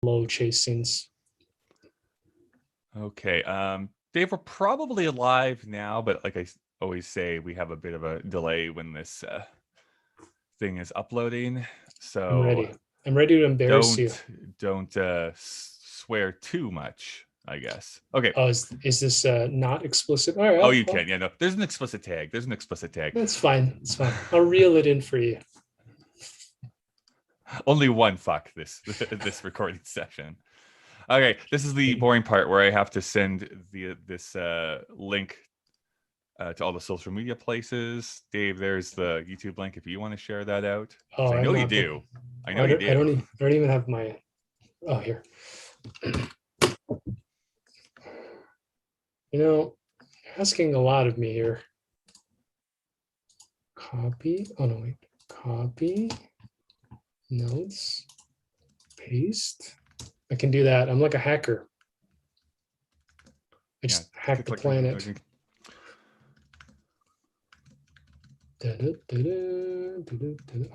slow chase scenes. Okay. Dave, we're probably alive now, but like I always say, we have a bit of a delay when this thing is uploading. So I'm ready to embarrass you. Don't swear too much, I guess. Okay. Oh, is this not explicit? All right. Oh, you can. Yeah, no. There's an explicit tag. That's fine. It's fine. I'll reel it in for you. Only one fuck this recording session. Okay, this is the boring part where I have to send this link to all the social media places. Dave, there's the YouTube link if you want to share that out. Oh, I know you do. I know you do. I don't even have my. Oh, here. You're asking a lot of me here. Copy. Oh no, wait. Copy. Notes. Paste. I can do that. I'm like a hacker. I just hacked the planet.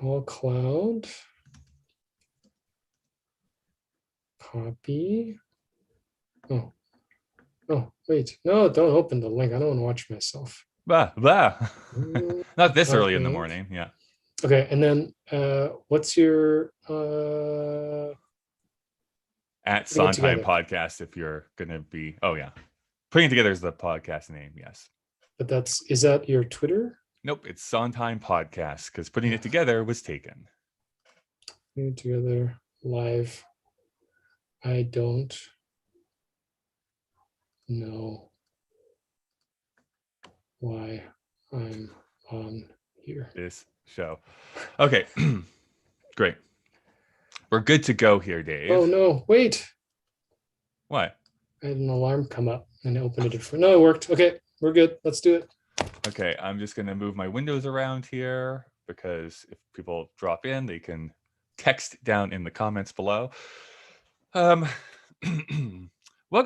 All cloud. Copy. Oh, wait. No, don't open the link. I don't want to watch myself. Not this early in the morning. Yeah. Okay. And then what's your at Sondheim Podcast if you're gonna be Putting It Together is the podcast name, yes. But is that your Twitter? Nope, it's Sondheim Podcast because Putting It Together was taken. Putting It Together live. I don't know why I'm on here. This show. Okay. Great. We're good to go here, Dave. Oh no, wait. What? I had an alarm come up and I opened it for. No, it worked. Okay, we're good. Let's do it. Okay, I'm just gonna move my windows around here because if people drop in, they can text down in the comments below. Welcome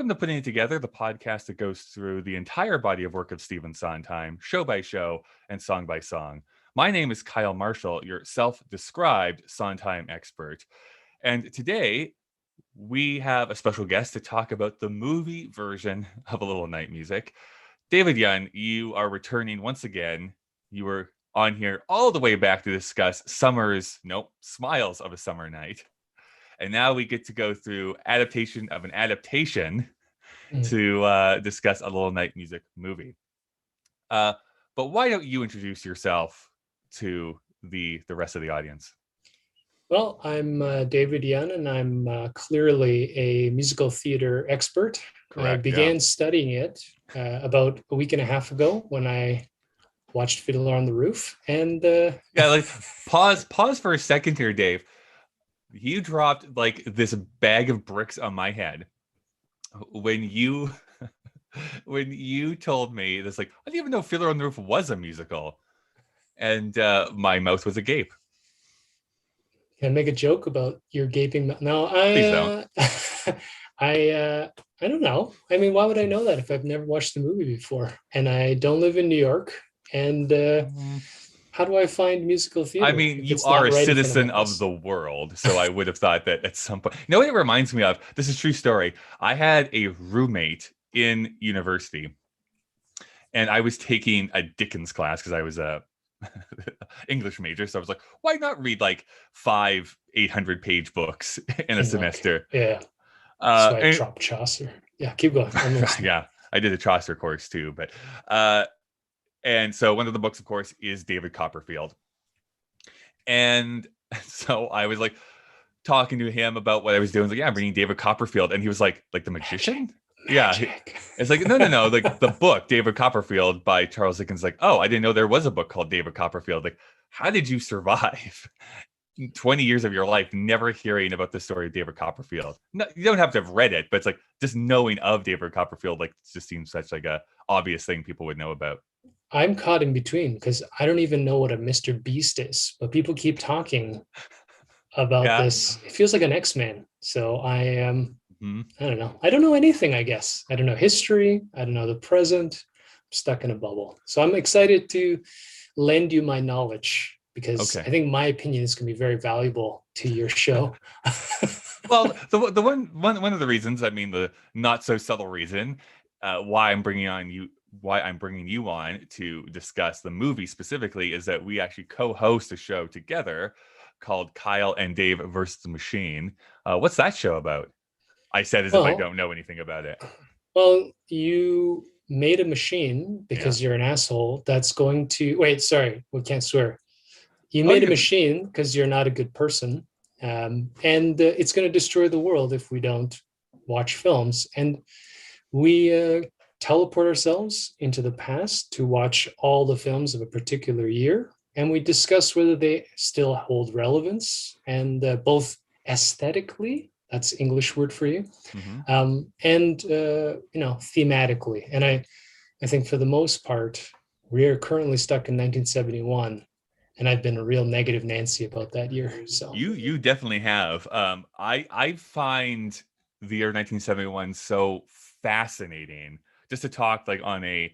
to Putting It Together, the podcast that goes through the entire body of work of Stephen Sondheim, show by show and song by song. My name is Kyle Marshall, your self-described Sondheim expert. And today, we have a special guest to talk about the movie version of A Little Night Music. David Yun, you are returning once again. You were on here all the way back to discuss Smiles of a Summer Night. And now we get to go through adaptation of an adaptation to discuss A Little Night Music movie. But why don't you introduce yourself to the rest of the audience? Well, I'm David Yun, and I'm clearly a musical theater expert. Correct, I began studying it about a week and a half ago when I watched Fiddler on the Roof. And pause for a second here, Dave. You dropped like this bag of bricks on my head when you told me this. Like, I didn't even know Fiddler on the Roof was a musical, and my mouth was agape. Can I make a joke about your gaping mouth? No, please don't. I don't know. I mean, why would I know that if I've never watched the movie before? And I don't live in New York. And how do I find musical theater? I mean, you are a citizen of the world, so I would have thought that at some point. You know what it reminds me of? This is a true story. I had a roommate in university, and I was taking a Dickens class because I was a English major. So I was like, why not read like 5 800-page books in a semester? Yeah. So I dropped Chaucer. Yeah, keep going. Yeah, I did a Chaucer course too, but and so one of the books, of course, is David Copperfield. And so I was like talking to him about what I was doing. Like, yeah, I'm reading David Copperfield. And he was like the magician? Magic. Yeah. It's like, no. Like the book, David Copperfield by Charles Dickens. Like, oh, I didn't know there was a book called David Copperfield. Like, how did you survive 20 years of your life never hearing about the story of David Copperfield? No, you don't have to have read it, but it's like just knowing of David Copperfield, like, just seems such like a obvious thing people would know about. I'm caught in between because I don't even know what a Mr. Beast is, but people keep talking about this. It feels like an X-Men. So I am, I don't know. I don't know anything, I guess. I don't know history. I don't know the present. I'm stuck in a bubble. So I'm excited to lend you my knowledge because I think my opinion is going to be very valuable to your show. Well, the one of the reasons, I mean, the not so subtle reason, why I'm bringing you on to discuss the movie specifically is that we actually co-host a show together called Kyle and Dave versus the Machine. What's that show about? I said as if I don't know anything about it. Well, you made a machine because Yeah. you're an asshole that's going to wait. Sorry, we can't swear. You made a machine because you're not a good person, and it's going to destroy the world if we don't watch films. And we teleport ourselves into the past to watch all the films of a particular year, and we discuss whether they still hold relevance, and both aesthetically, that's English word for you, and thematically. And I think for the most part, we are currently stuck in 1971, and I've been a real negative Nancy about that year. So you definitely have. I find the year 1971 so fascinating, just to talk like on a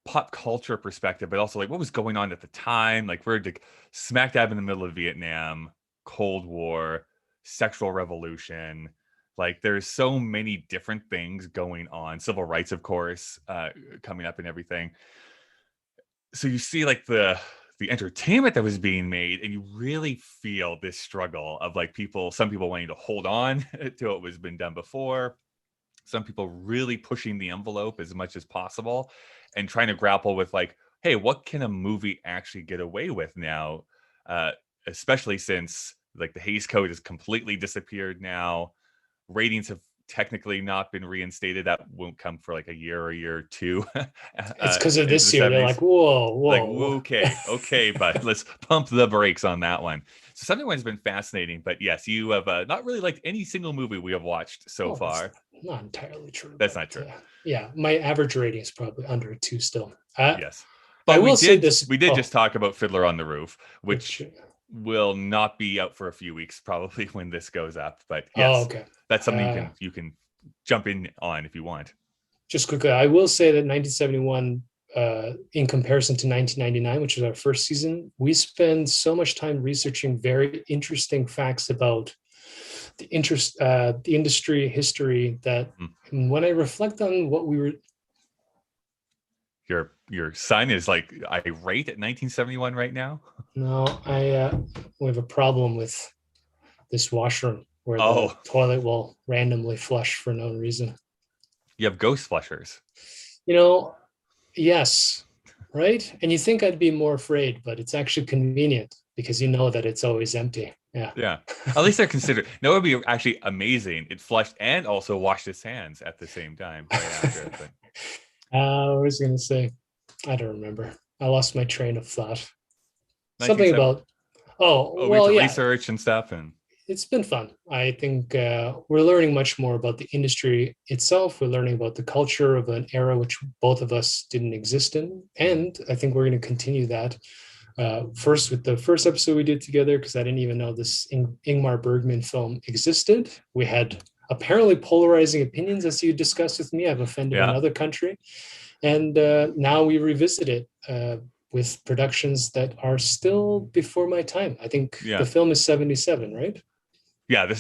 pop culture perspective, but also like what was going on at the time. Like we're like smack dab in the middle of Vietnam, Cold War, sexual revolution. Like there's so many different things going on. Civil rights, of course, coming up and everything. So you see like the entertainment that was being made, and you really feel this struggle of like some people wanting to hold on to what was been done before, some people really pushing the envelope as much as possible and trying to grapple with like, hey, what can a movie actually get away with now, especially since like the Hays Code has completely disappeared now, ratings have technically not been reinstated. That won't come for like a year or two. it's because of Into this the year. They're 70s. like, whoa, Like, whoa. okay, but let's pump the brakes on that one. So 71 has been fascinating, but yes, you have not really liked any single movie we have watched so far. That's not entirely true. That's not true. Yeah, my average rating is probably under a 2 still. Yes. But I will say this. We did just talk about Fiddler on the Roof, which will not be out for a few weeks probably when this goes up. But yes, okay. That's something you can jump in on if you want. Just quickly, I will say that 1971, in comparison to 1999, which is our first season, we spend so much time researching very interesting facts about the industry history that when I reflect on what we were. Your son is like irate at 1971 right now. No, we have a problem with this washroom where the toilet will randomly flush for no reason. You have ghost flushers. Yes, right? And you think I'd be more afraid, but it's actually convenient because you know that it's always empty. Yeah. Yeah. At least they're considered. No, it would be actually amazing. It flushed and also washed its hands at the same time. Right after it, but... I was going to say, I don't remember. I lost my train of thought. Something about, research and stuff. And it's been fun. I think we're learning much more about the industry itself. We're learning about the culture of an era which both of us didn't exist in. And I think we're going to continue that. First with the first episode we did together, because I didn't even know this Ingmar Bergman film existed. We had apparently polarizing opinions, as you discussed with me. I've offended another country. And now we revisit it with productions that are still before my time. I think the film is 77, right? Yeah,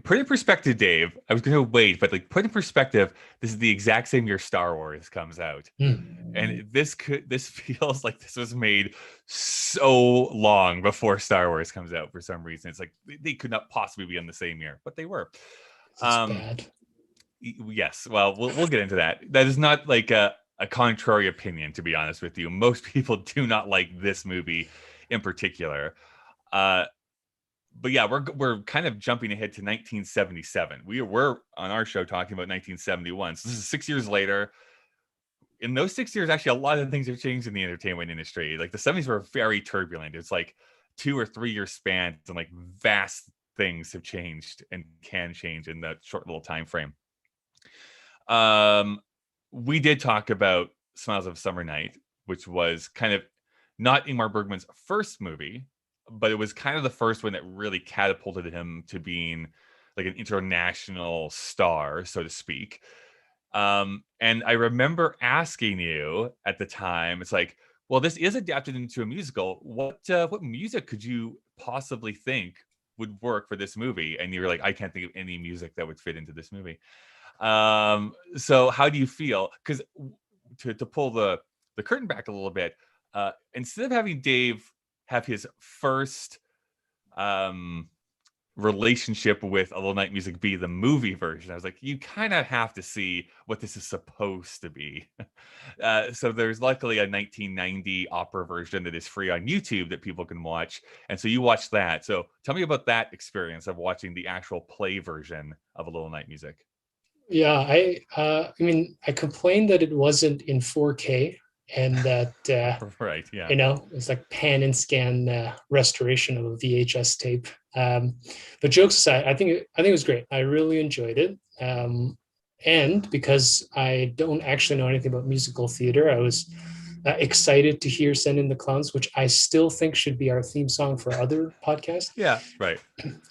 put in perspective, Dave. I was going to wait, but like put in perspective, this is the exact same year Star Wars comes out. And this feels like this was made so long before Star Wars comes out for some reason. It's like they could not possibly be in the same year, but they were. It's bad. Yes, well, we'll get into that. That is not like a contrary opinion, to be honest with you. Most people do not like this movie in particular. But yeah, we're kind of jumping ahead to 1977. We're on our show talking about 1971. So this is 6 years later. In those 6 years, actually, a lot of things have changed in the entertainment industry. Like the 70s were very turbulent. It's like 2 or 3 year spans, and like vast things have changed and can change in that short little time frame. We did talk about Smiles of a Summer Night, which was kind of not Ingmar Bergman's first movie, but it was kind of the first one that really catapulted him to being like an international star, so to speak. And I remember asking you at the time, it's like, well, this is adapted into a musical. What music could you possibly think would work for this movie, and you're like, I can't think of any music that would fit into this movie. So how do you feel? Because to pull the curtain back a little bit, instead of having Dave have his first relationship with A Little Night Music be the movie version, I was like, you kind of have to see what this is supposed to be. So there's luckily a 1990 opera version that is free on YouTube that people can watch, and so you watch that. So tell me about that experience of watching the actual play version of A Little Night Music. Yeah, I mean, I complained that it wasn't in 4K and that right, yeah, it's like pan and scan restoration of a VHS tape. But jokes aside, I think it was great. I really enjoyed it. And because I don't actually know anything about musical theater, I was excited to hear "Send in the Clowns," which I still think should be our theme song for other podcasts. Yeah, right.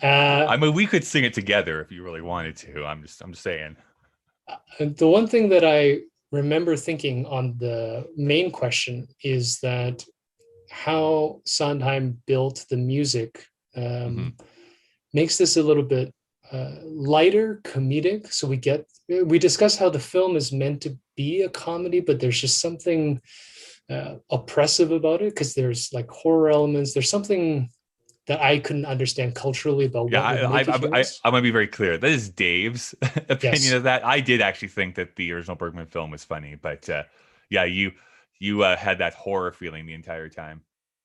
I mean, we could sing it together if you really wanted to. I'm just saying. The one thing that I remember thinking on the main question is that how Sondheim built the music makes this a little bit lighter, comedic. So we discuss how the film is meant to be a comedy, but there's just something oppressive about it because there's like horror elements. There's something that I couldn't understand culturally about what would make it humorous. I'm gonna be very clear. That is Dave's opinion Yes. of that. I did actually think that the original Bergman film was funny, but yeah, you had that horror feeling the entire time.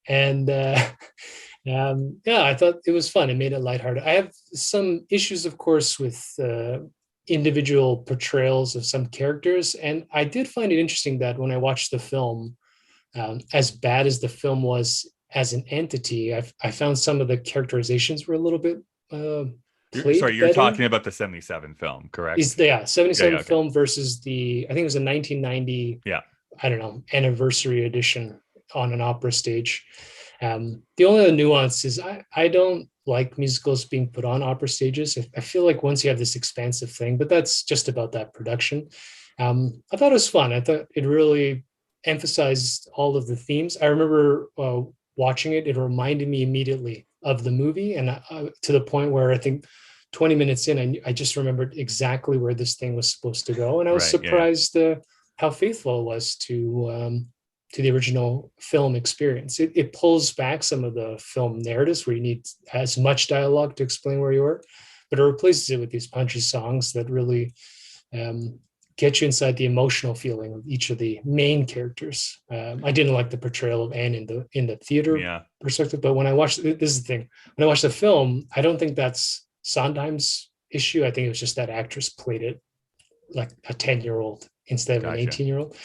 And yeah, I thought it was fun. It made it lighthearted. I have some issues, of course, with individual portrayals of some characters, and I did find it interesting that when I watched the film, as bad as the film was as an entity, I found some of the characterizations were a little bit you're talking about the 77 film, correct? 77 film versus the, I think it was a 1990, I don't know, anniversary edition on an opera stage. The only other nuance is I don't like musicals being put on opera stages. I feel like once you have this expansive thing, but that's just about that production. I thought it was fun. I thought it really emphasized all of the themes. I remember watching it. It reminded me immediately of the movie, and to the point where I think 20 minutes in, I just remembered exactly where this thing was supposed to go. And I was surprised how faithful it was to the original film experience. It pulls back some of the film narratives where you need as much dialogue to explain where you are, but it replaces it with these punchy songs that really get you inside the emotional feeling of each of the main characters. I didn't like the portrayal of Anne in the theater perspective, but when I watched, this is the thing, when I watched the film, I don't think that's Sondheim's issue. I think it was just that actress played it like a 10-year-old instead of an 18-year-old.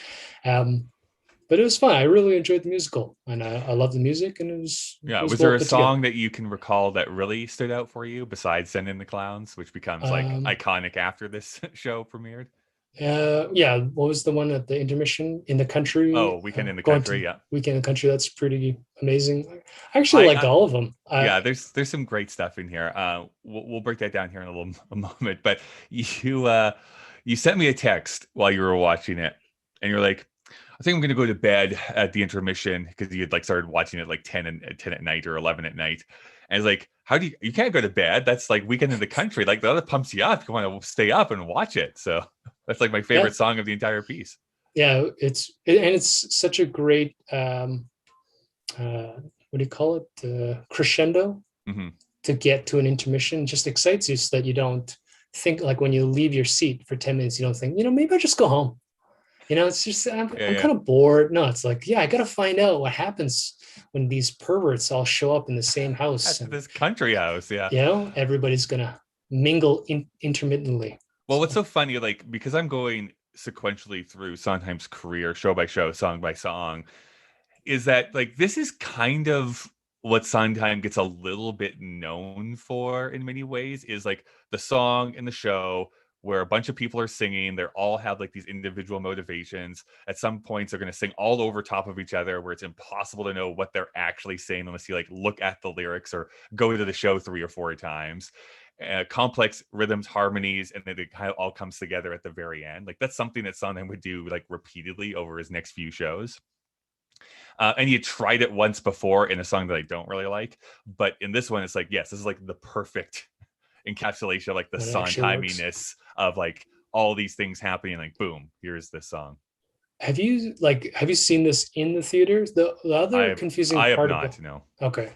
But it was fun. I really enjoyed the musical, and I love the music. And it was Was there a song that you can recall that really stood out for you besides "Send in the Clowns," which becomes like iconic after this show premiered? What was the one at the intermission in the country? Oh, Weekend in the Country. Weekend in the Country. That's pretty amazing. I actually liked all of them. There's some great stuff in here. We'll break that down here in a moment. But you sent me a text while you were watching it, and you're like, I think I'm going to go to bed at the intermission, because you had like started watching it like 10 at night or 11 at night. And it's like, how do you can't go to bed. That's like Weekend in the Country. Like, the other pumps you up. You want to stay up and watch it. So that's like my favorite song of the entire piece. Yeah. It's such a great, what do you call it? Crescendo to get to an intermission. Just excites you so that you don't think, like when you leave your seat for 10 minutes, you don't think, maybe I'll just go home. It's just, I'm kind of bored. No, it's like, I got to find out what happens when these perverts all show up in the same house. At this country house, everybody's going to mingle intermittently. Well, what's so funny, like, because I'm going sequentially through Sondheim's career, show by show, song by song, is that, like, this is kind of what Sondheim gets a little bit known for in many ways, is like the song in the show where a bunch of people are singing. They all have like these individual motivations. At some points, they're going to sing all over top of each other, where it's impossible to know what they're actually saying unless you like look at the lyrics or go to the show 3 or 4 times. Complex rhythms, harmonies, and then it kind of all comes together at the very end. Like, that's something that Sondheim would do like repeatedly over his next few shows. And you tried it once before in a song that I don't really like, but in this one, it's like, yes, this is like the perfect encapsulation of like the Sondheiminess of like all these things happening. Like, boom, here's this song. Have you seen this in the theaters? The other confusing part of not, no. Okay.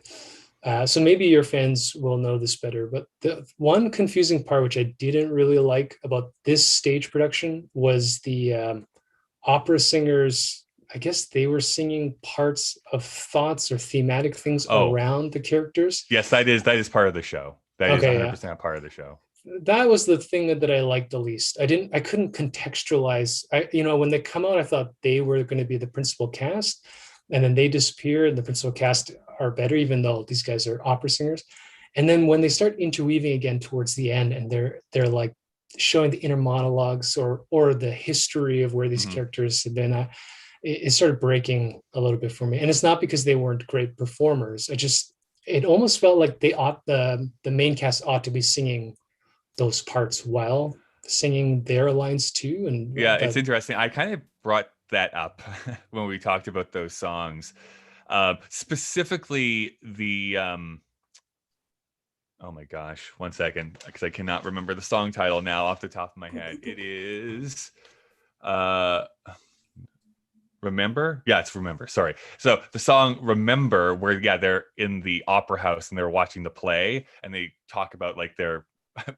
So maybe your fans will know this better, but the one confusing part which I didn't really like about this stage production was the opera singers. I guess they were singing parts of thoughts or thematic things around the characters. Yes, that is part of the show. That is 100% part of the show. That was the thing that I liked the least. I couldn't contextualize. When they come out, I thought they were going to be the principal cast, and then they disappear, and the principal cast are better, even though these guys are opera singers. And then when they start interweaving again towards the end, and they're like showing the inner monologues or the history of where these characters have been, it started breaking a little bit for me. And it's not because they weren't great performers. It almost felt like the main cast ought to be singing those parts while singing their lines too. And it's interesting. I kind of brought that up when we talked about those songs, specifically the oh my gosh, 1 second, because I cannot remember the song title now off the top of my head. It is Remember? Yeah, it's Remember. Sorry. So the song Remember, where they're in the opera house and they're watching the play and they talk about like their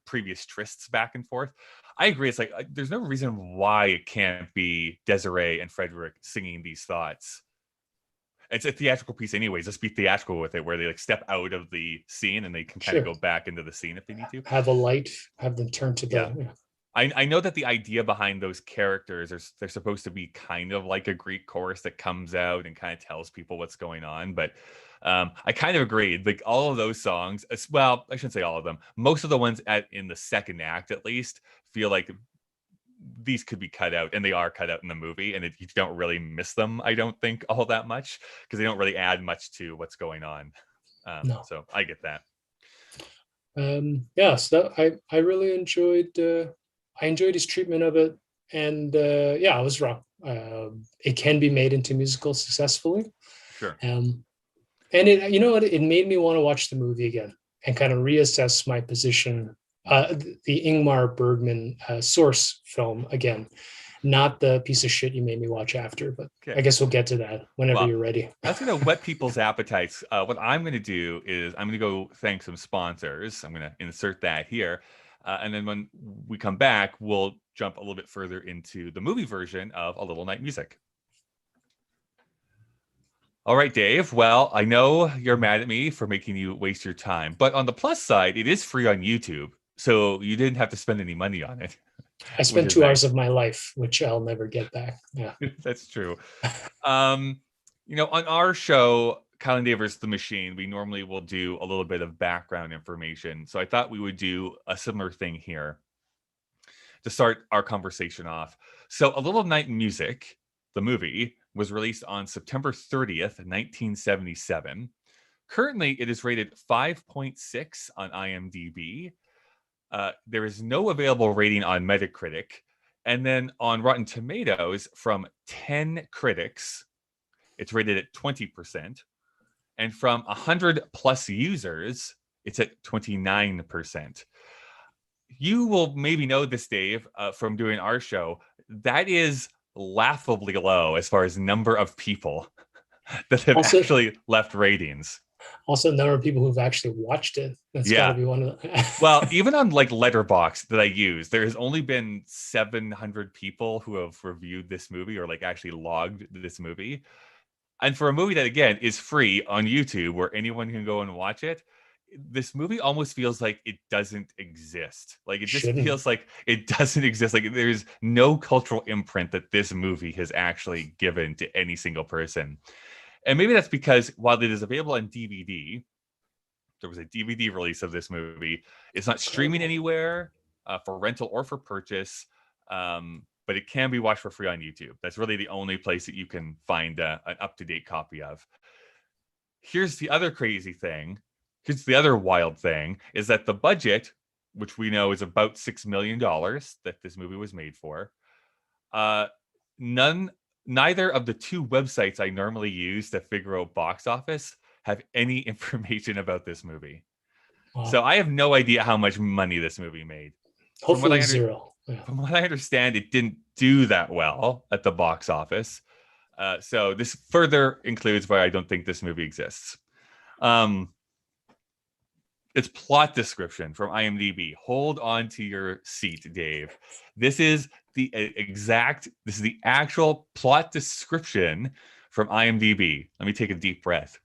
previous trysts back and forth. I agree. It's like there's no reason why it can't be Desiree and Frederick singing these thoughts. It's a theatrical piece anyways. Let's be theatrical with it, where they like step out of the scene and they can kind of go back into the scene if they need to. Have a light, have them turn to the... I know that the idea behind those characters is they're supposed to be kind of like a Greek chorus that comes out and kind of tells people what's going on. But I kind of agreed. Like all of those songs, well, I shouldn't say all of them. Most of the ones in the second act, at least, feel like these could be cut out, and they are cut out in the movie, and you don't really miss them, I don't think, all that much, because they don't really add much to what's going on. No. So I get that. So I really enjoyed his treatment of it, and I was wrong. It can be made into musical successfully. Sure. And it, it made me want to watch the movie again and kind of reassess my position. The Ingmar Bergman Source film again, not the piece of shit you made me watch after. But I guess we'll get to that whenever you're ready. That's going to whet people's appetites. What I'm going to do is I'm going to go thank some sponsors. I'm going to insert that here. And then when we come back, we'll jump a little bit further into the movie version of A Little Night Music. All right, Dave. Well, I know you're mad at me for making you waste your time, but on the plus side, it is free on YouTube. So you didn't have to spend any money on it. I spent 2 hours of my life, which I'll never get back. Yeah, that's true. On our show, Kyle and Dave vs. the Machine, we normally will do a little bit of background information. So I thought we would do a similar thing here to start our conversation off. So A Little Night Music, the movie, was released on September 30th, 1977. Currently, it is rated 5.6 on IMDb. There is no available rating on Metacritic. And then on Rotten Tomatoes, from 10 critics, it's rated at 20%. And from 100 plus users, it's at 29%. You will maybe know this, Dave, from doing our show. That is laughably low as far as number of people that have actually left ratings. Also, the number of people who've actually watched it. That's got to be one of them. Well, even on like Letterboxd that I use, there has only been 700 people who have reviewed this movie or like actually logged this movie. And for a movie that, again, is free on YouTube where anyone can go and watch it, this movie almost feels like it doesn't exist. Like it just feels like it doesn't exist. Like there's no cultural imprint that this movie has actually given to any single person. And maybe that's because while it is available on DVD, there was a DVD release of this movie. It's not streaming anywhere for rental or for purchase, but it can be watched for free on YouTube. That's really the only place that you can find an up-to-date copy of. Here's the other crazy thing. Here's the other wild thing, is that the budget, which we know is about $6 million that this movie was made for, none neither of the two websites I normally use to figure out box office have any information about this movie. Wow. So I have no idea how much money this movie made. Hopefully zero. Yeah. From what I understand, it didn't do that well at the box office. So this further includes why I don't think this movie exists. Its plot description from IMDb. Hold on to your seat, Dave. This is the actual plot description from IMDb. Let me take a deep breath.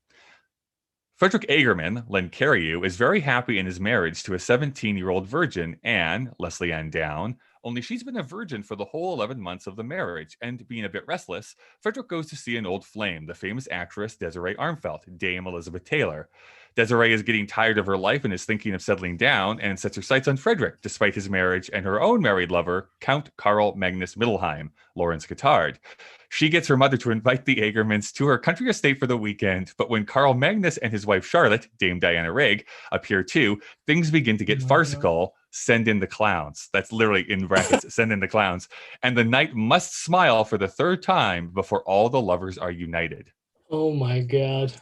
Frederick Egerman, Len Cariou, is very happy in his marriage to a 17-year-old virgin, Anne, Leslie Ann Down, only she's been a virgin for the whole 11 months of the marriage, and being a bit restless, Frederick goes to see an old flame, the famous actress Desiree Armfeldt, Dame Elizabeth Taylor. Desiree is getting tired of her life and is thinking of settling down and sets her sights on Frederick, despite his marriage and her own married lover, Count Karl Magnus Mittelheim, Lawrence Guittard. She gets her mother to invite the Egermans to her country estate for the weekend, but when Karl Magnus and his wife Charlotte, Dame Diana Rigg, appear too, things begin to get farcical. Send in the clowns. That's literally in brackets, send in the clowns. And the knight must smile for the third time before all the lovers are united. Oh my God.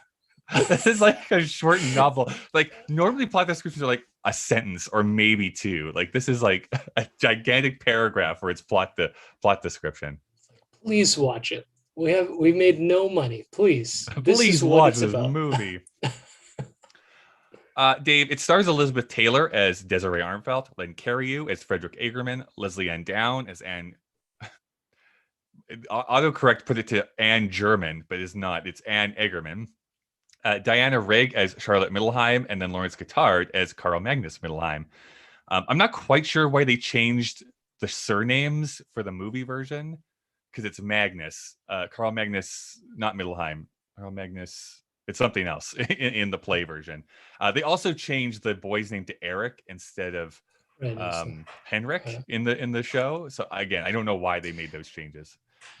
This is like a short novel. Like normally plot descriptions are like a sentence or maybe two. Like this is like a gigantic paragraph for its plot description. Please watch it. We made no money. Please. Please watch this movie. Dave, it stars Elizabeth Taylor as Desiree Armfeldt, Len Cariou as Frederick Egerman, Leslie Ann Down as Anne. Autocorrect put it to Anne German, but it's not. It's Anne Egerman. Diana Rigg as Charlotte Mittelheim, and then Lawrence Guittard as Karl Magnus Mittelheim. I'm not quite sure why they changed the surnames for the movie version, because it's Magnus. Karl Magnus, not Mittelheim. Karl Magnus... It's something else in the play version. They also changed the boy's name to Eric instead of Henrik in the show. So again, I don't know why they made those changes.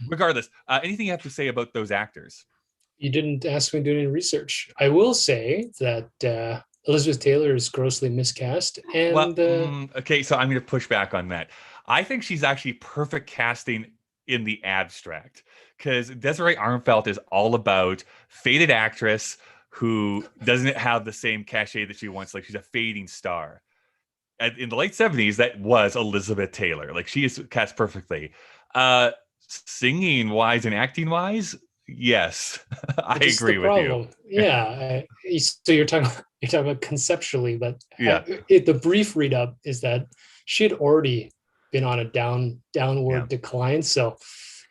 Regardless, anything you have to say about those actors? You didn't ask me to do any research. I will say that Elizabeth Taylor is grossly miscast. And okay, so I'm going to push back on that. I think she's actually perfect casting in the abstract, because Desiree Armfeldt is all about faded actress who doesn't have the same cachet that she wants. Like she's a fading star. In the late 70s, that was Elizabeth Taylor. Like she is cast perfectly. Singing wise and acting wise, yes, I agree with you. Yeah. So you're talking about conceptually, but yeah, the brief read up is that she had already been on a downward decline. So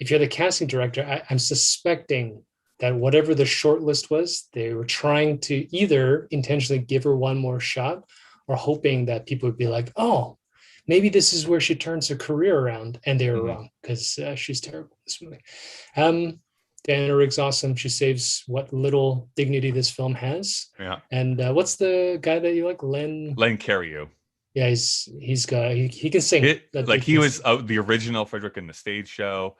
if you're the casting director, I'm suspecting that whatever the short list was, they were trying to either intentionally give her one more shot or hoping that people would be like, oh, maybe this is where she turns her career around. And they were wrong, because she's terrible in this movie. Diana Rigg's awesome. She saves what little dignity this film has. Yeah. And what's the guy that you like? Len Cariou. Yeah, he can sing. He was the original Frederick in the stage show,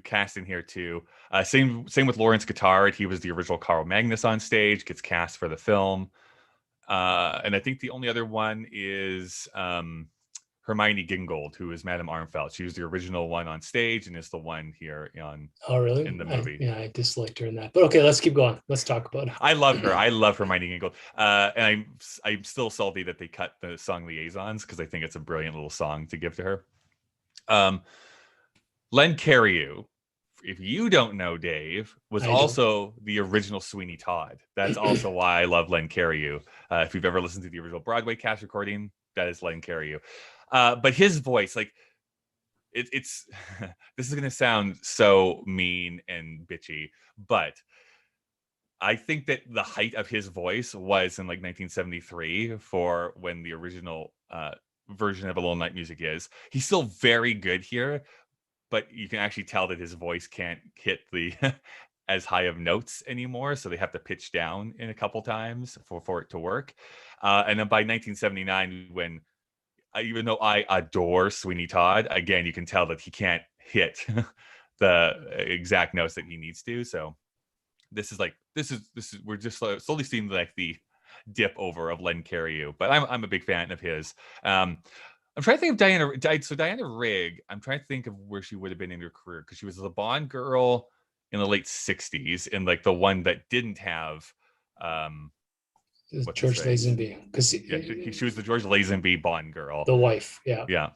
cast in here too. Same with Lawrence Guittard. He was the original Karl Magnus on stage, gets cast for the film. And I think the only other one is Hermione Gingold, who is Madame Armfeldt. She was the original one on stage and is the one here in the movie. I disliked her in that. But okay, let's keep going. Let's talk about it. I love her. I love Hermione Gingold. And I'm still salty that they cut the song Liaisons, because I think it's a brilliant little song to give to her. Len Cariou, if you don't know, Dave, was also the original Sweeney Todd. That's also why I love Len Cariou. If you've ever listened to the original Broadway cast recording, that is Len Cariou. But his voice, like it's this is going to sound so mean and bitchy, but I think that the height of his voice was in like 1973 for when the original version of A Little Night Music is. He's still very good here, but you can actually tell that his voice can't hit the as high of notes anymore, so they have to pitch down in a couple times for it to work. And then by 1979, when even though I adore Sweeney Todd, again, you can tell that he can't hit the exact notes that he needs to. So this is we're just slowly seeing like the dip over of Len Cariou, but I'm a big fan of his. I'm trying to think of Diana. So Diana Rigg, I'm trying to think of where she would have been in her career, because she was the Bond girl in the late 60s, and like the one that didn't have George Lazenby, because she was the George Lazenby Bond girl, the wife. Yeah.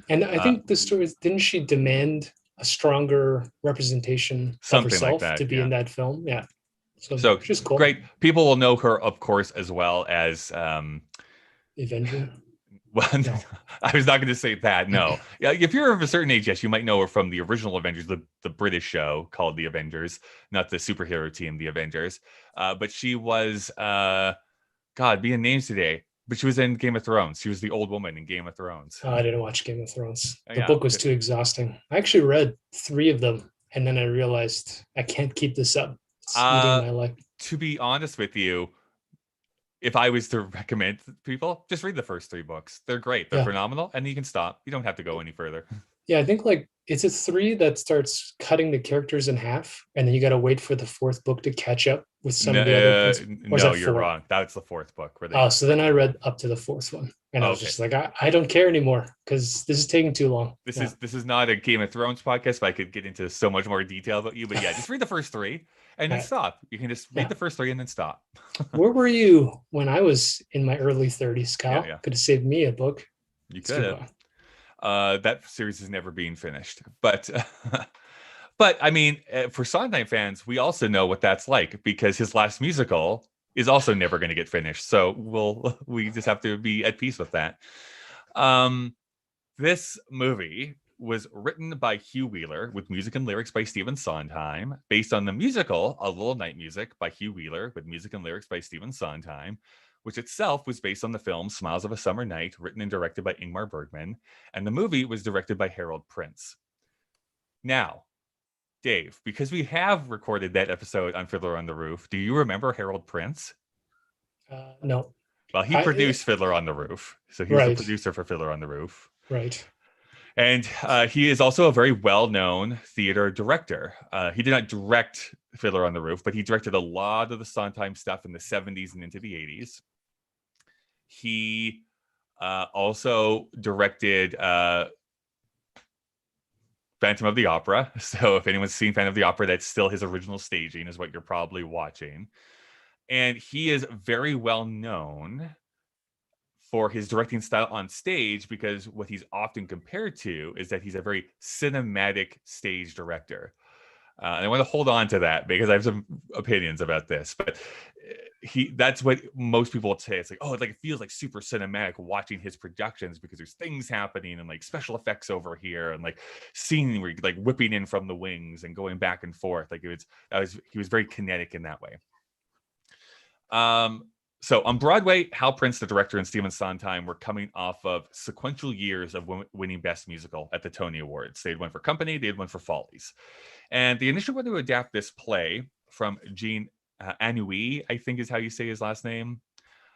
And I think the story is, didn't she demand a stronger representation of herself like that, to be in that film? Yeah. So she's cool. Great. People will know her, of course, as well as Avenger. Well, no. I was not going to say that. No. If you're of a certain age, yes, you might know her from the original Avengers, the British show called The Avengers, not the superhero team, The Avengers. But she was, God, being names today. But she was in Game of Thrones. She was the old woman in Game of Thrones. I didn't watch Game of Thrones. The book was too exhausting. I actually read 3 of them, and then I realized I can't keep this up. It's eating my life. To be honest with you, if I was to recommend people, just read the first 3 books. They're great. They're phenomenal. And you can stop. You don't have to go any further. Yeah, I think like it's a 3 that starts cutting the characters in half, and then you got to wait for the 4th book to catch up with some of the other books. No, you're wrong. That's the 4th book. So then I read up to the 4th one, and I was just like, I don't care anymore, because this is taking too long. This is not a Game of Thrones podcast, but I could get into so much more detail about you. But yeah, just read the first 3 and then stop. You can just read the first 3 and then stop. Where were you when I was in my early 30s, Kyle? Could have saved me a book. You could have. That series is never being finished, but I mean, for Sondheim fans, we also know what that's like, because his last musical is also never going to get finished. So we just have to be at peace with that. This movie was written by Hugh Wheeler with music and lyrics by Stephen Sondheim, based on the musical A Little Night Music by Hugh Wheeler with music and lyrics by Stephen Sondheim, which itself was based on the film Smiles of a Summer Night, written and directed by Ingmar Bergman, and the movie was directed by Harold Prince. Now, Dave, because we have recorded that episode on Fiddler on the Roof, do you remember Harold Prince? No. Well, he produced Fiddler on the Roof, so he was the producer for Fiddler on the Roof. Right. And he is also a very well-known theater director. He did not direct Fiddler on the Roof, but he directed a lot of the Sondheim stuff in the 70s and into the 80s. He also directed Phantom of the Opera. So if anyone's seen Phantom of the Opera, that's still his original staging, is what you're probably watching. And he is very well known for his directing style on stage, because what he's often compared to is that he's a very cinematic stage director. And I want to hold on to that, because I have some opinions about this, but that's what most people would say. It's like, it feels like super cinematic watching his productions, because there's things happening and like special effects over here and like scenery, like whipping in from the wings and going back and forth. Like he was very kinetic in that way. So on Broadway, Hal Prince, the director, and Stephen Sondheim were coming off of sequential years of winning Best Musical at the Tony Awards. They had one for Company, they had one for Follies. And they initially wanted to adapt this play from Jean Anouilh, I think is how you say his last name.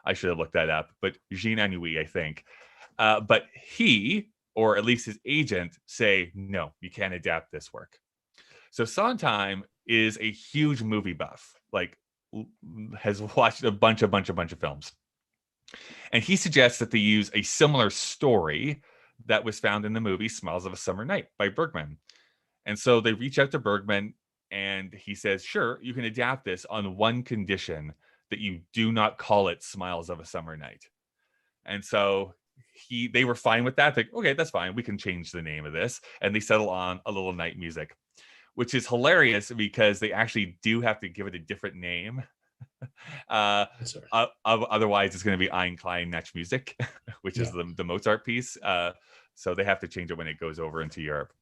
I should have looked that up, but Jean Anouilh, I think. But he, or at least his agent, say, no, you can't adapt this work. So Sondheim is a huge movie buff, like has watched a bunch of films. And he suggests that they use a similar story that was found in the movie Smiles of a Summer Night by Bergman. And so they reach out to Bergman, and he says, sure, you can adapt this on one condition, that you do not call it Smiles of a Summer Night. And so they were fine with that. Like, okay, that's fine. We can change the name of this. And they settle on A Little Night Music, which is hilarious, because they actually do have to give it a different name. Otherwise, it's going to be Ein Klein Nachtmusik, which is the Mozart piece. So they have to change it when it goes over into Europe.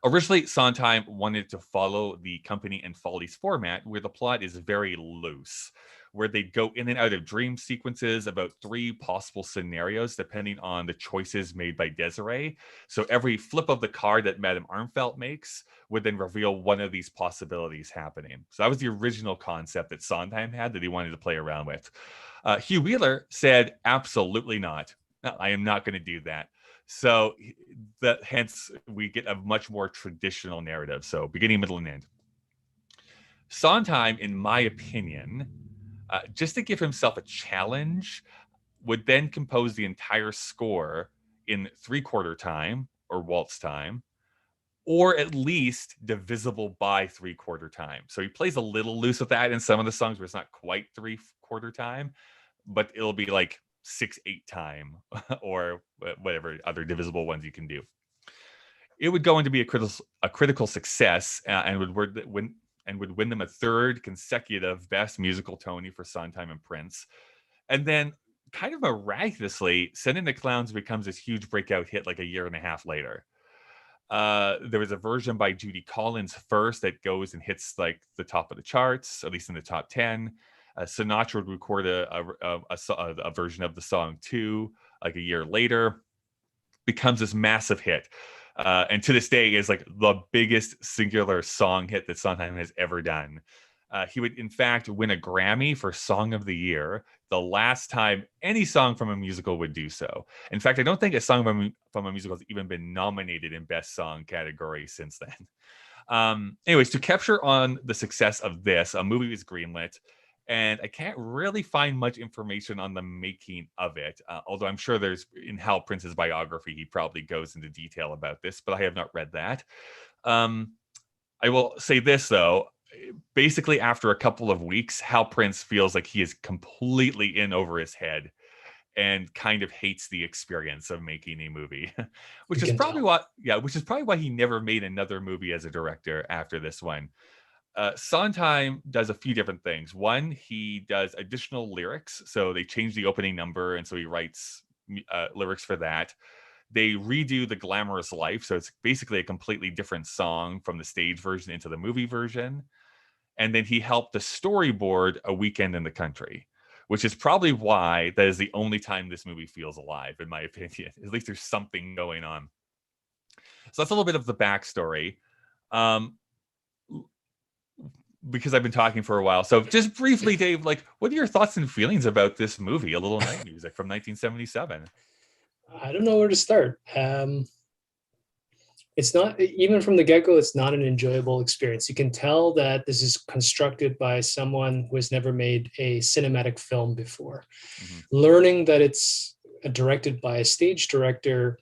Originally, Sondheim wanted to follow the Company and Follies format, where the plot is very loose, where they'd go in and out of dream sequences about 3 possible scenarios, depending on the choices made by Desiree. So every flip of the card that Madame Armfeldt makes would then reveal one of these possibilities happening. So that was the original concept that Sondheim had, that he wanted to play around with. Hugh Wheeler said, absolutely not. No, I am not going to do that. So hence we get a much more traditional narrative. So beginning, middle, and end. Sondheim, in my opinion, just to give himself a challenge, would then compose the entire score in 3/4 time or waltz time, or at least divisible by 3/4 time. So he plays a little loose with that in some of the songs where it's not quite 3/4 time, but it'll be like 6/8 time or whatever other divisible ones you can do. It would go on to be a critical success and would win them a third consecutive Best Musical Tony for Sondheim and Prince. And then, kind of miraculously, Sending the Clowns becomes this huge breakout hit like a year and a half later. There was a version by Judy Collins first that goes and hits like the top of the charts, at least in the top 10. Sinatra would record a version of the song too, like a year later. Becomes this massive hit. And to this day is like the biggest singular song hit that Sondheim has ever done. He would, in fact, win a Grammy for Song of the Year, the last time any song from a musical would do so. In fact, I don't think a song from a musical has even been nominated in Best Song category since then. Anyways, to capture on the success of this, a movie was greenlit, and I can't really find much information on the making of it, although I'm sure there's, in Hal Prince's biography, he probably goes into detail about this, but I have not read that. I will say this, though. Basically, after a couple of weeks, Hal Prince feels like he is completely in over his head and kind of hates the experience of making a movie, which is probably why he never made another movie as a director after this one. Sondheim does a few different things. One, he does additional lyrics. So they change the opening number, and so he writes lyrics for that. They redo The Glamorous Life. So it's basically a completely different song from the stage version into the movie version. And then he helped the storyboard A Weekend in the Country, which is probably why that is the only time this movie feels alive, in my opinion. At least there's something going on. So that's a little bit of the backstory. Because I've been talking for a while. So just briefly, Dave, like, what are your thoughts and feelings about this movie, A Little Night Music from 1977? I don't know where to start. It's not, even from the get-go, it's not an enjoyable experience. You can tell that this is constructed by someone who has never made a cinematic film before. Mm-hmm. Learning that it's directed by a stage director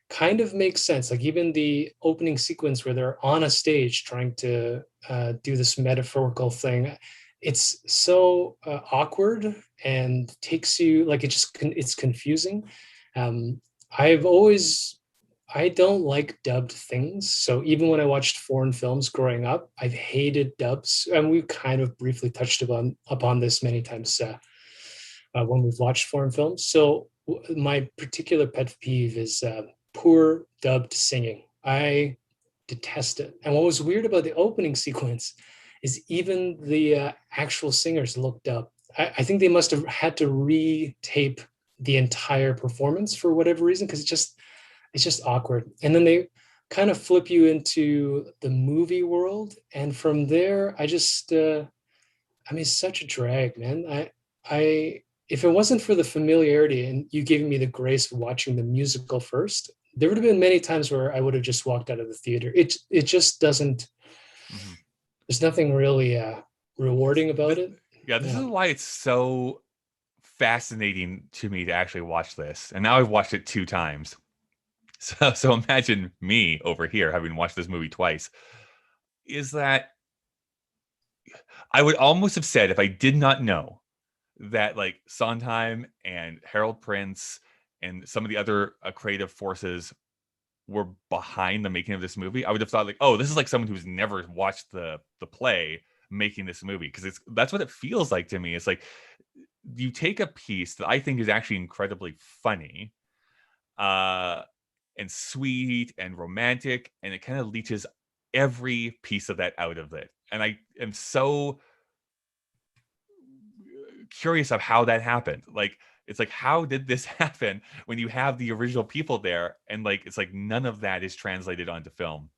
kind of makes sense. Like even the opening sequence where they're on a stage trying to do this metaphorical thing, it's so awkward and takes you, like, it's confusing. I don't like dubbed things. So even when I watched foreign films growing up, I've hated dubs. And we kind of briefly touched upon this many times when we've watched foreign films. So my particular pet peeve is poor dubbed singing. I detest it. And what was weird about the opening sequence is even the actual singers looked up. I think they must have had to retape the entire performance for whatever reason, because it's just awkward. And then they kind of flip you into the movie world. And from there, it's such a drag, man. If it wasn't for the familiarity and you giving me the grace of watching the musical first, there would have been many times where I would have just walked out of the theater. It just doesn't, mm-hmm. There's nothing really rewarding about it. Yeah, this is why it's so fascinating to me to actually watch this. And now I've watched it 2 times. So imagine me over here having watched this movie twice. Is that I would almost have said, if I did not know that like Sondheim and Harold Prince and some of the other creative forces were behind the making of this movie, I would have thought like, oh, this is like someone who's never watched the play making this movie, because that's what it feels like to me. It's like you take a piece that I think is actually incredibly funny, and sweet and romantic, and it kind of leeches every piece of that out of it. And I am so curious of how that happened. Like, it's like, how did this happen when you have the original people there, and like it's like none of that is translated onto film?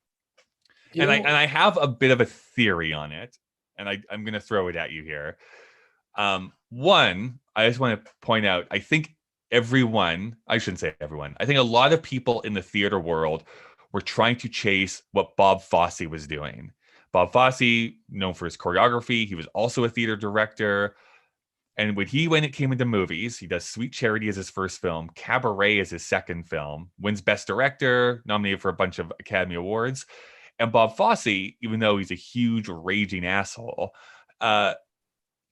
I have a bit of a theory on it, and I'm going to throw it at you here. One, I just want to point out, I think I shouldn't say everyone, I think a lot of people in the theater world were trying to chase what Bob Fosse was doing. Bob Fosse, known for his choreography, he was also a theater director. And when it came into movies, he does Sweet Charity as his first film, Cabaret as his second film, wins Best Director, nominated for a bunch of Academy Awards. And Bob Fosse, even though he's a huge raging asshole,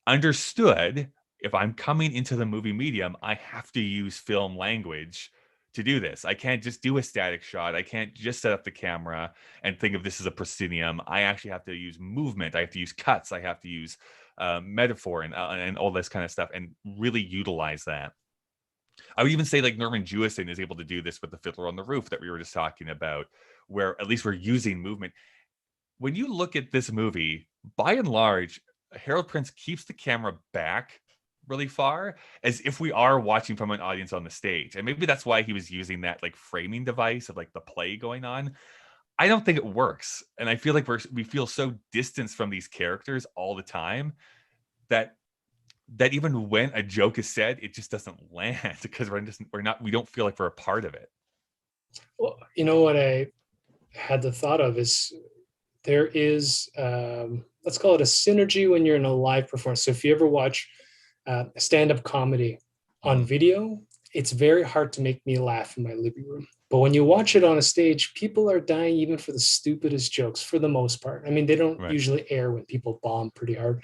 understood, if I'm coming into the movie medium, I have to use film language to do this. I can't just do a static shot. I can't just set up the camera and think of this as a proscenium. I actually have to use movement. I have to use cuts. I have to use metaphor and all this kind of stuff, and really utilize that. I would even say like Norman Jewison is able to do this with The Fiddler on the Roof that we were just talking about, where at least we're using movement. When you look at this movie, by and large, Harold Prince keeps the camera back really far, as if we are watching from an audience on the stage. And maybe that's why he was using that like framing device of like the play going on. I don't think it works. And I feel like we feel so distanced from these characters all the time that even when a joke is said, it just doesn't land because we don't feel like we're a part of it. Well, you know what I had the thought of is there is, let's call it a synergy when you're in a live performance. So if you ever watch stand-up comedy on video, it's very hard to make me laugh in my living room. But when you watch it on a stage, people are dying even for the stupidest jokes for the most part. I mean, they don't usually air when people bomb pretty hard.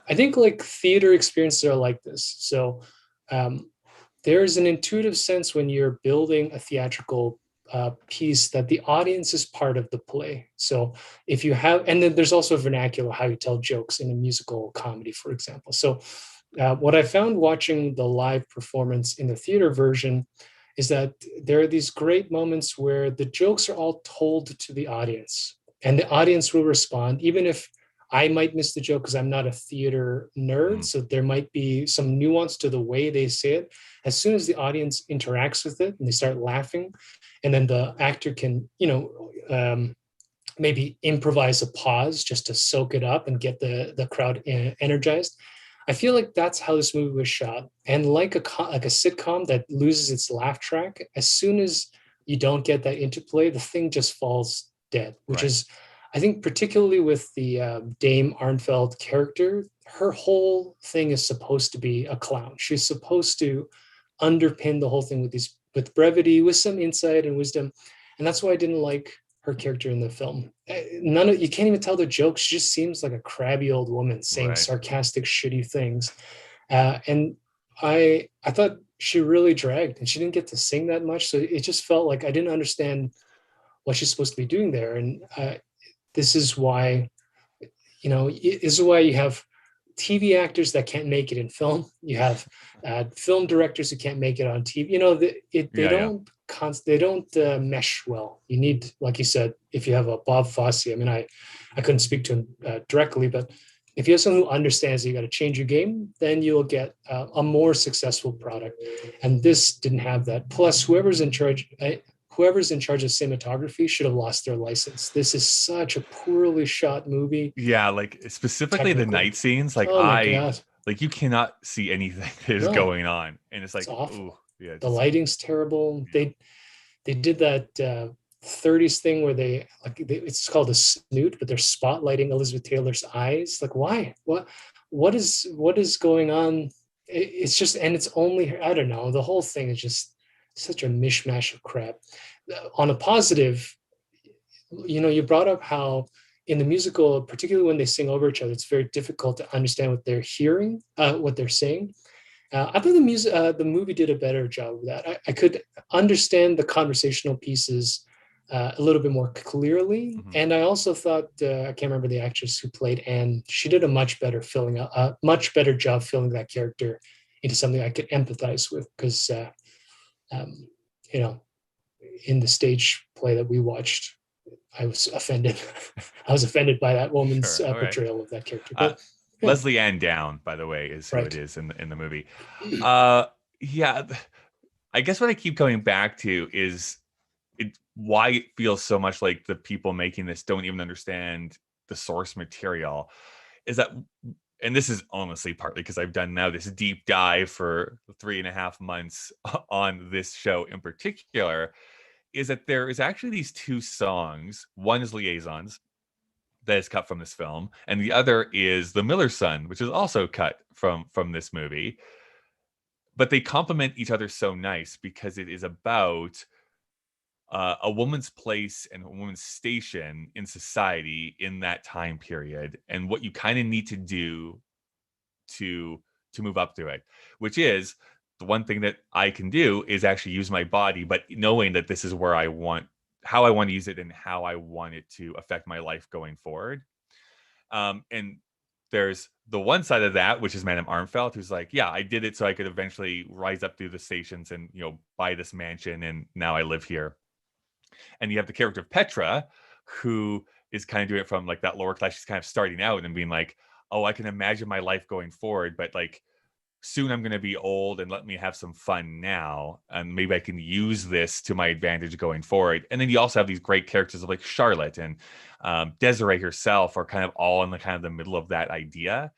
I think like theater experiences are like this. So there's an intuitive sense when you're building a theatrical piece that the audience is part of the play. So if you have, and then there's also a vernacular how you tell jokes in a musical comedy, for example. So what I found watching the live performance in the theater version is that there are these great moments where the jokes are all told to the audience, and the audience will respond, even if I might miss the joke because I'm not a theater nerd. So there might be some nuance to the way they say it. As soon as the audience interacts with it and they start laughing, and then the actor can, maybe improvise a pause just to soak it up and get the crowd energized. I feel like that's how this movie was shot. And like a sitcom that loses its laugh track, as soon as you don't get that interplay, the thing just falls dead, which is, I think, particularly with the Dame Arnfeld character, her whole thing is supposed to be a clown. She's supposed to underpin the whole thing with brevity, with some insight and wisdom. And that's why I didn't like her character in the film. You can't even tell the jokes. She just seems like a crabby old woman saying sarcastic, shitty things. And I thought she really dragged, and she didn't get to sing that much. So it just felt like I didn't understand what she's supposed to be doing there. And this is why, you have TV actors that can't make it in film. You have film directors who can't make it on TV. They don't mesh well. You need, like you said, if you have a Bob Fosse. I mean, I couldn't speak to him directly, but if you have someone who understands that you got to change your game, then you'll get a more successful product. And this didn't have that. Plus, whoever's in charge of cinematography should have lost their license. This is such a poorly shot movie. Yeah, like specifically the night scenes, like you cannot see anything that is going on, and it's like, it's awful. Ooh, yeah, the lighting's terrible. Yeah. They did that 30s thing where it's called a snoot, but they're spotlighting Elizabeth Taylor's eyes. Like, why? What is going on? It's just, and it's only, I don't know. The whole thing is just such a mishmash of crap. On a positive, you brought up how in the musical, particularly when they sing over each other, it's very difficult to understand what they're hearing, what they're saying. I thought the movie did a better job of that. I could understand the conversational pieces a little bit more clearly, and I also thought I can't remember the actress who played Anne. She did a much better job filling that character into something I could empathize with, because in the stage play that we watched, I was offended. I was offended by that woman's portrayal of that character. But Leslie Ann Down, by the way, is who it is in the movie. Yeah, I guess what I keep coming back to is why it feels so much like the people making this don't even understand the source material. Is that, and this is honestly partly because I've done now this deep dive for 3.5 months on this show in particular, is that there is actually these two songs. One is Liaisons, that is cut from this film, and the other is The Miller's Son, which is also cut from this movie. But they complement each other so nice because it is about a woman's place and a woman's station in society in that time period, and what you kind of need to do to move up through it, which is the one thing that I can do is actually use my body, but knowing that this is where I want, how I want to use it and how I want it to affect my life going forward. And there's the one side of that, which is Madame Armfelt, who's like, yeah, I did it so I could eventually rise up through the stations and, you know, buy this mansion, and now I live here. And you have the character of Petra, who is kind of doing it from like that lower class. She's kind of starting out and being like, oh, I can imagine my life going forward, but like soon I'm going to be old, and let me have some fun now, and maybe I can use this to my advantage going forward. And then you also have these great characters of like Charlotte and Desiree herself are kind of all in the kind of the middle of that idea.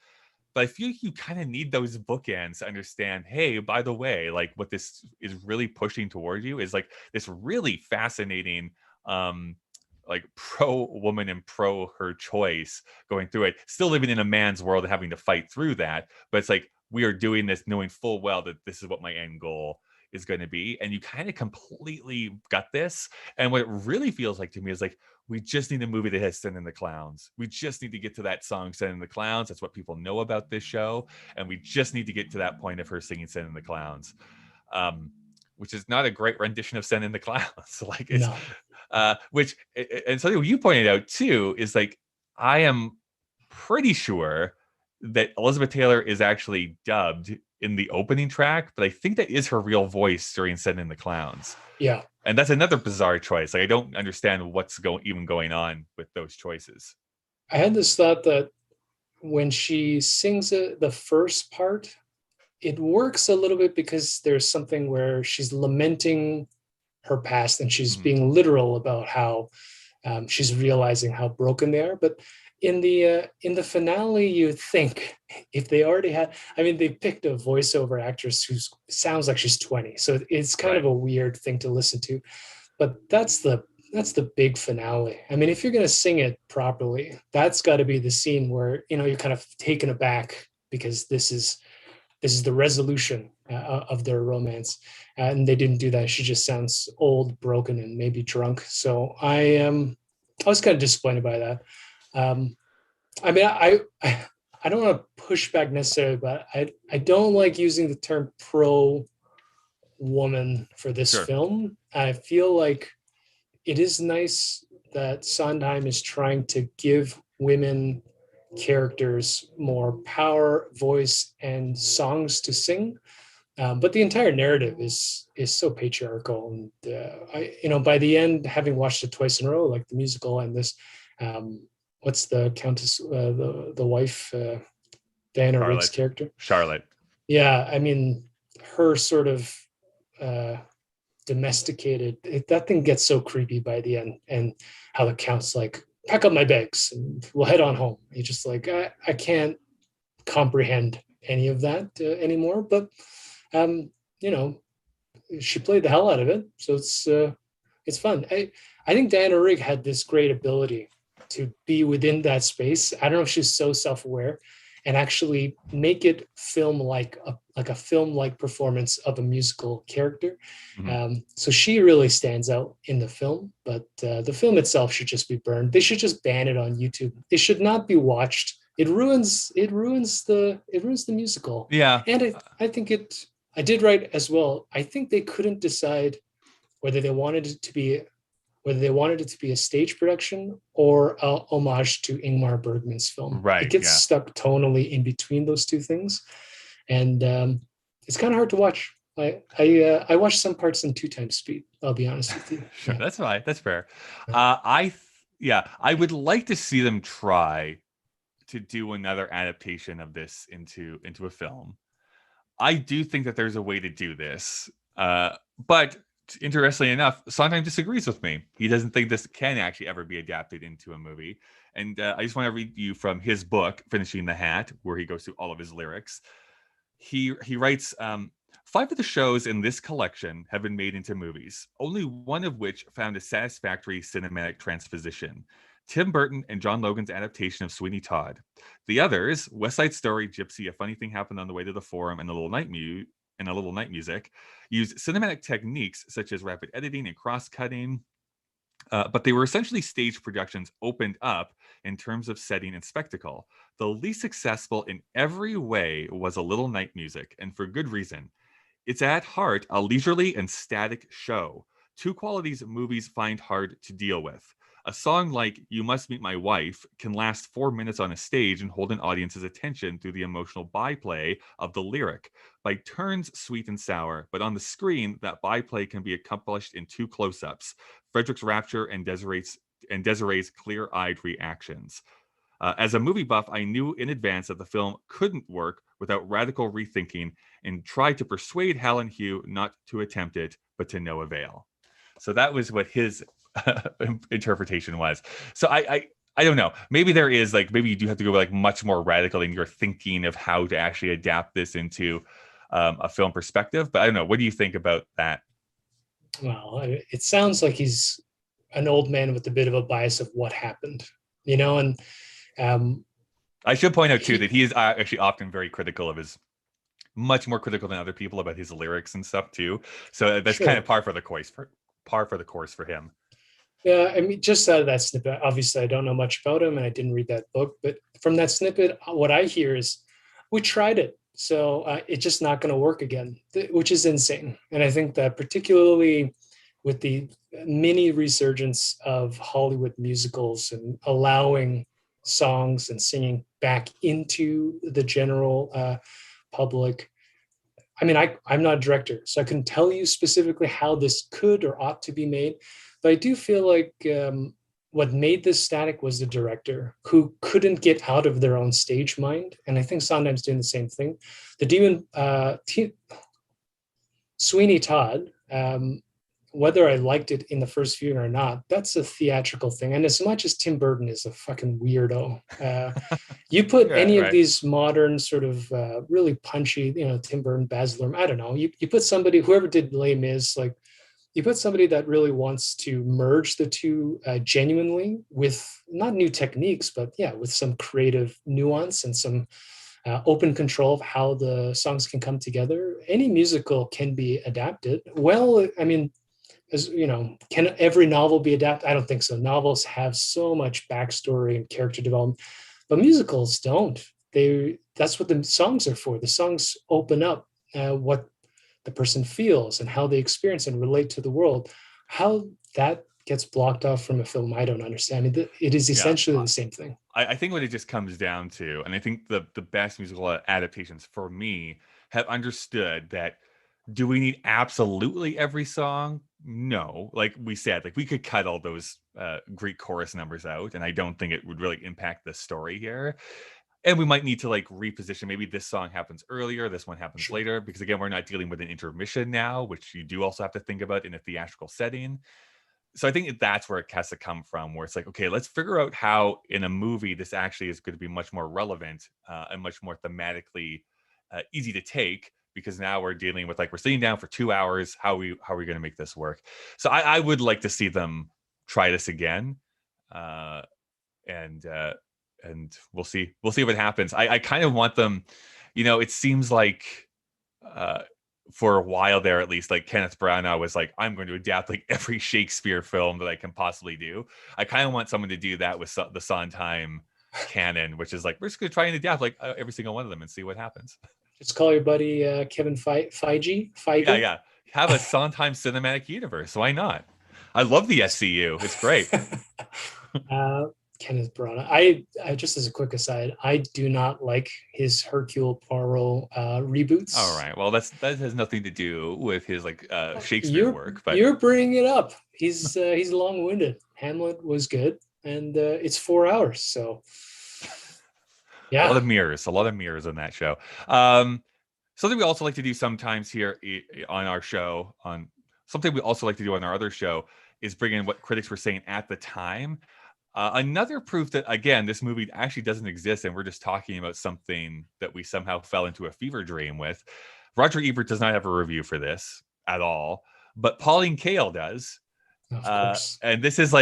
But I feel like you kind of need those bookends to understand, hey, by the way, like what this is really pushing toward you is like this really fascinating like pro woman and pro her choice going through it, still living in a man's world and having to fight through that. But it's like, we are doing this knowing full well that this is what my end goal is going to be. And you kind of completely got this. And what it really feels like to me is like, we just need a movie that has Send in the Clowns. We just need to get to that song, Send in the Clowns. That's what people know about this show. And we just need to get to that point of her singing Send in the Clowns, which is not a great rendition of Send in the Clowns. Like it's, no. Which, and something you pointed out too, is like, I am pretty sure that Elizabeth Taylor is actually dubbed in the opening track, but I think that is her real voice during Send in the Clowns. Yeah. And that's another bizarre choice. Like, I don't understand what's even going on with those choices. I had this thought that when she sings the first part, it works a little bit because there's something where she's lamenting her past and she's being literal about how she's realizing how broken they are. But in the finale, you'd think if they already had, I mean, they picked a voiceover actress who sounds like she's 20, so it's kind of a weird thing to listen to. But that's the big finale. I mean, if you're going to sing it properly, that's got to be the scene where, you know, you're kind of taken aback because this is the resolution of their romance, and they didn't do that. She just sounds old, broken, and maybe drunk. So I was kind of disappointed by that. I mean, I don't want to push back necessarily, but I don't like using the term pro woman for this film. I feel like it is nice that Sondheim is trying to give women characters more power, voice, and songs to sing. But the entire narrative is so patriarchal, and by the end, having watched it twice in a row, like the musical and this, what's the Countess, the wife, Diana Rigg's character, Charlotte. Yeah, I mean, her sort of domesticated. That thing gets so creepy by the end, and how the Count's like, pack up my bags and we'll head on home. You're just like, I can't comprehend any of that anymore. But she played the hell out of it, so it's fun. I think Diana Rigg had this great ability to be within that space. I don't know if she's so self-aware, and actually make it film-like, a film-like performance of a musical character. So she really stands out in the film, but the film itself should just be burned. They should just ban it on YouTube. It should not be watched. It ruins the musical. Yeah. And I think I did right as well. I think they couldn't decide whether they wanted it to be a stage production or a homage to Ingmar Bergman's film. Right. It gets stuck tonally in between those two things. And it's kind of hard to watch. I watched some parts in 2x speed, I'll be honest with you. Sure, that's fine. That's fair. I would like to see them try to do another adaptation of this into a film. I do think that there's a way to do this. But interestingly enough, Sondheim disagrees with me. He doesn't think this can actually ever be adapted into a movie. And I just want to read you from his book, Finishing the Hat, where he goes through all of his lyrics. He writes, 5 of the shows in this collection have been made into movies, only one of which found a satisfactory cinematic transposition. Tim Burton and John Logan's adaptation of Sweeney Todd. The others, West Side Story, Gypsy, A Funny Thing Happened on the Way to the Forum, and A Little Night Music, used cinematic techniques such as rapid editing and cross-cutting, but they were essentially stage productions opened up in terms of setting and spectacle. The least successful in every way was A Little Night Music, and for good reason. It's at heart a leisurely and static show, two qualities movies find hard to deal with. A song like You Must Meet My Wife can last 4 minutes on a stage and hold an audience's attention through the emotional byplay of the lyric. By turns sweet and sour, but on the screen, that byplay can be accomplished in two close-ups, Frederick's rapture and Desiree's clear-eyed reactions. As a movie buff, I knew in advance that the film couldn't work without radical rethinking and tried to persuade Hal and Hugh not to attempt it, but to no avail. So that was what his interpretation was. So I don't know. Maybe there is maybe you do have to go much more radical in your thinking of how to actually adapt this into a film perspective. But I don't know. What do you think about that? Well, it sounds like he's an old man with a bit of a bias of what happened, and I should point out too that he is actually often very critical of much more critical than other people about his lyrics and stuff too. So that's kind of par for the course for him. Yeah, I mean, just out of that snippet, obviously I don't know much about him and I didn't read that book, but from that snippet, what I hear is we tried it, so it's just not going to work again, which is insane. And I think that particularly with the mini resurgence of Hollywood musicals and allowing songs and singing back into the general public. I mean, I'm not a director, so I couldn't tell you specifically how this could or ought to be made. But I do feel like what made this static was the director, who couldn't get out of their own stage mind. And I think Sondheim's doing the same thing. Sweeney Todd, whether I liked it in the first viewing or not, that's a theatrical thing. And as much as Tim Burton is a fucking weirdo, you put any of these modern sort of really punchy, Tim Burton, Baz Luhrmann, I don't know, you put somebody, whoever did Les Mis, you put somebody that really wants to merge the two genuinely with not new techniques, but with some creative nuance and some open control of how the songs can come together. Any musical can be adapted. Well, I mean, as can every novel be adapted? I don't think so. Novels have so much backstory and character development, but musicals don't. That's what the songs are for. The songs open up what the person feels and how they experience and relate to the world. How that gets blocked off from a film, I don't understand. I mean, it is essentially the same thing. I think what it just comes down to, and I think the best musical adaptations for me have understood that, do we need absolutely every song? No. Like we said, we could cut all those Greek chorus numbers out, and I don't think it would really impact the story here. And we might need to reposition. Maybe this song happens earlier, this one happens later, because again, we're not dealing with an intermission now, which you do also have to think about in a theatrical setting. So I think that's where it has to come from, where it's okay, let's figure out how in a movie this actually is going to be much more relevant and much more thematically easy to take, because now we're dealing with we're sitting down for 2 hours. How are we going to make this work? So I would like to see them try this again, and we'll see what happens. I kind of want them, it seems like for a while there, at least, Kenneth Branagh was I'm going to adapt every Shakespeare film that I can possibly do. I kind of want someone to do that with the Sondheim canon, which is we're just going to try and adapt every single one of them and see what happens. Just call your buddy Kevin Feige. Yeah. Have a Sondheim cinematic universe. Why not? I love the SCU. It's great. Kenneth Branagh. I just as a quick aside, I do not like his Hercule Poirot reboots. All right. Well, that has nothing to do with his Shakespeare work. But you're bringing it up. He's long-winded. Hamlet was good, and it's 4 hours. So yeah, a lot of mirrors on that show. Something we also like to do sometimes here on our show, something we also like to do on our other show, is bring in what critics were saying at the time. Another proof that, again, this movie actually doesn't exist and we're just talking about something that we somehow fell into a fever dream with. Roger Ebert does not have a review for this at all, but Pauline Kael does. Of course. And this is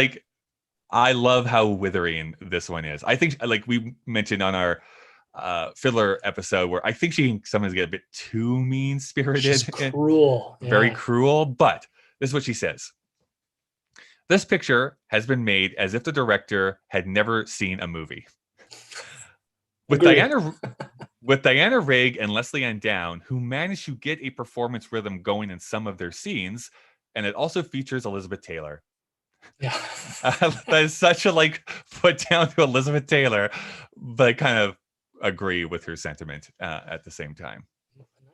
I love how withering this one is. I think, like we mentioned on our Fiddler episode, where I think she can sometimes get a bit too mean-spirited. She's cruel. Very cruel. But this is what she says. This picture has been made as if the director had never seen a movie. With Diana Rigg and Leslie Ann Down, who managed to get a performance rhythm going in some of their scenes, and it also features Elizabeth Taylor. Yeah, that is such a put down to Elizabeth Taylor, but kind of agree with her sentiment at the same time.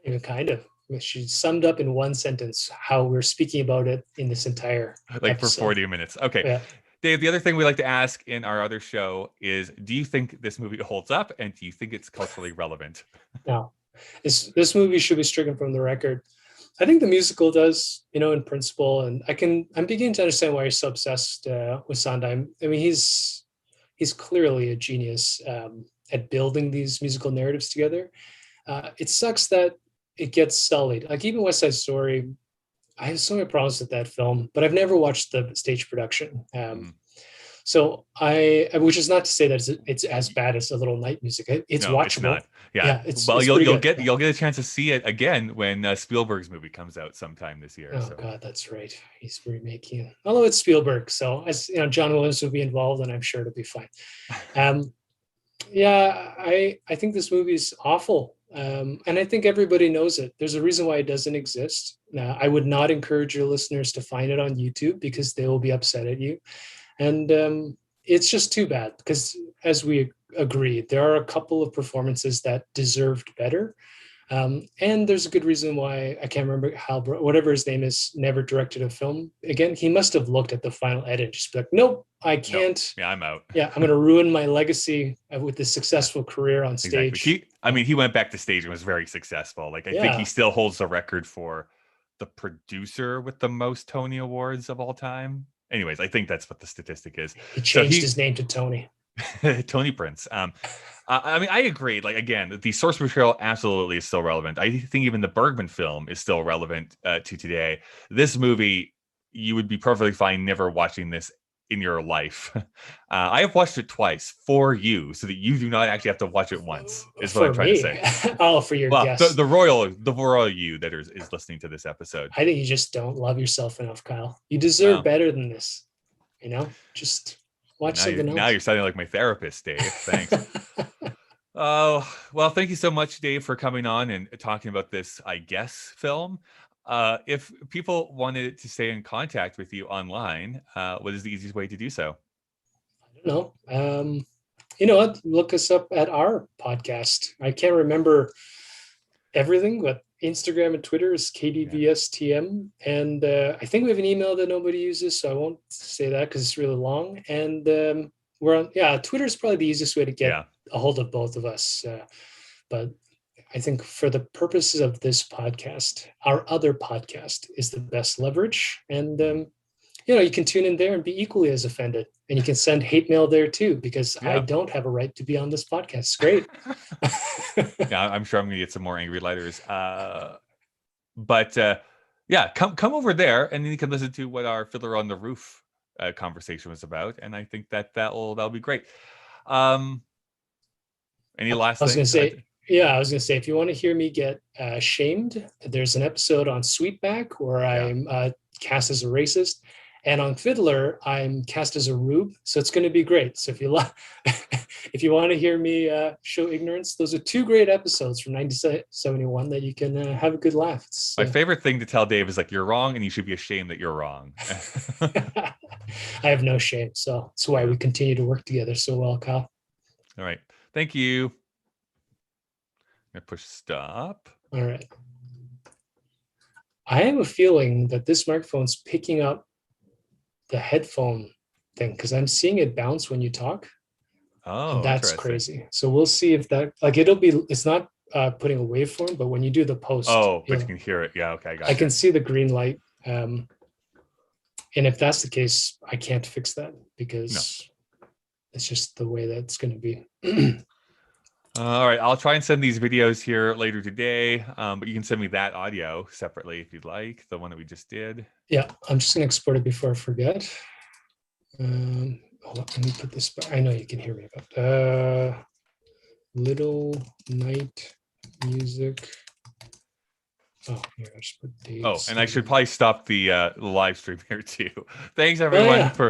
Even kind of. She summed up in one sentence how we're speaking about it in this entire episode. For 40 minutes. Okay. Yeah. Dave, the other thing we like to ask in our other show is, do you think this movie holds up, and do you think it's culturally relevant? No. This movie should be stricken from the record. I think the musical does, in principle, and I'm beginning to understand why you're so obsessed with Sondheim. I mean, he's clearly a genius at building these musical narratives together. It sucks that it gets sullied. Like even West Side Story, I have so many problems with that film, but I've never watched the stage production. So which is not to say that it's as bad as A Little Night Music. It's watchable. It's not. Yeah. You'll get a chance to see it again when Spielberg's movie comes out sometime this year. Oh God, that's right. He's remaking it. Although it's Spielberg, so John Williams will be involved, and I'm sure it'll be fine. I think this movie is awful. And I think everybody knows it. There's a reason why it doesn't exist. Now, I would not encourage your listeners to find it on YouTube because they will be upset at you. And it's just too bad because, as we agreed, there are a couple of performances that deserved better. And there's a good reason why I can't remember whatever his name is, never directed a film again. He must have looked at the final edit and just be like, nope, I can't. No. Yeah, I'm out. Yeah, I'm going to ruin my legacy with this successful career on stage. Exactly. He went back to stage and was very successful. I think he still holds the record for the producer with the most Tony Awards of all time. Anyways, I think that's what the statistic is. He changed his name to Tony. Tony Prince. I agree. Again, the source material absolutely is still relevant. I think even the Bergman film is still relevant to today. This movie, you would be perfectly fine never watching this in your life. I have watched it twice for you, so that you do not actually have to watch it once. Is what I'm trying to say. Oh, for your guests. The royal you that is listening to this episode. I think you just don't love yourself enough, Kyle. You deserve better than this. Just watch something else. Now you're sounding like my therapist, Dave. Thanks. Oh, well, thank you so much, Dave, for coming on and talking about this, I guess, film. If people wanted to stay in contact with you online, what is the easiest way to do so? I don't know. You know what? Look us up at our podcast. I can't remember everything, but Instagram and Twitter is KDVSTM. And I think we have an email that nobody uses, so I won't say that because it's really long. And we're on, Twitter is probably the easiest way to get a hold of both of us. But I think for the purposes of this podcast, our other podcast is the best leverage. And, you can tune in there and be equally as offended. And you can send hate mail there too, because I don't have a right to be on this podcast. It's great. I'm sure I'm going to get some more angry letters. But come over there, and then you can listen to what our Fiddler on the Roof conversation was about. And I think that'll be great. Any last things? I was going to say, if you want to hear me get shamed, there's an episode on Sweetback where I'm cast as a racist. And on Fiddler, I'm cast as a rube. So it's going to be great. So if you want to hear me show ignorance, those are two great episodes from 1971 that you can have a good laugh. My favorite thing to tell Dave is you're wrong and you should be ashamed that you're wrong. I have no shame. So that's why we continue to work together so well, Kyle. All right. Thank you. I'm going to push stop. All right. I have a feeling that this microphone's picking up the headphone thing because I'm seeing it bounce when you talk. Oh, and that's crazy. So we'll see if that it's not putting a waveform, but when you do the post, but you can hear it. Yeah, okay, I can see the green light. And if that's the case, I can't fix that because it's just the way that's going to be. All right, I'll try and send these videos here later today, but you can send me that audio separately if you'd like, the one that we just did. Yeah, I'm just going to export it before I forget. Hold on, let me put this back. I know you can hear me, but Little Night Music. Oh, here, I just put dates. Oh, and I should probably stop the live stream here too. Thanks everyone for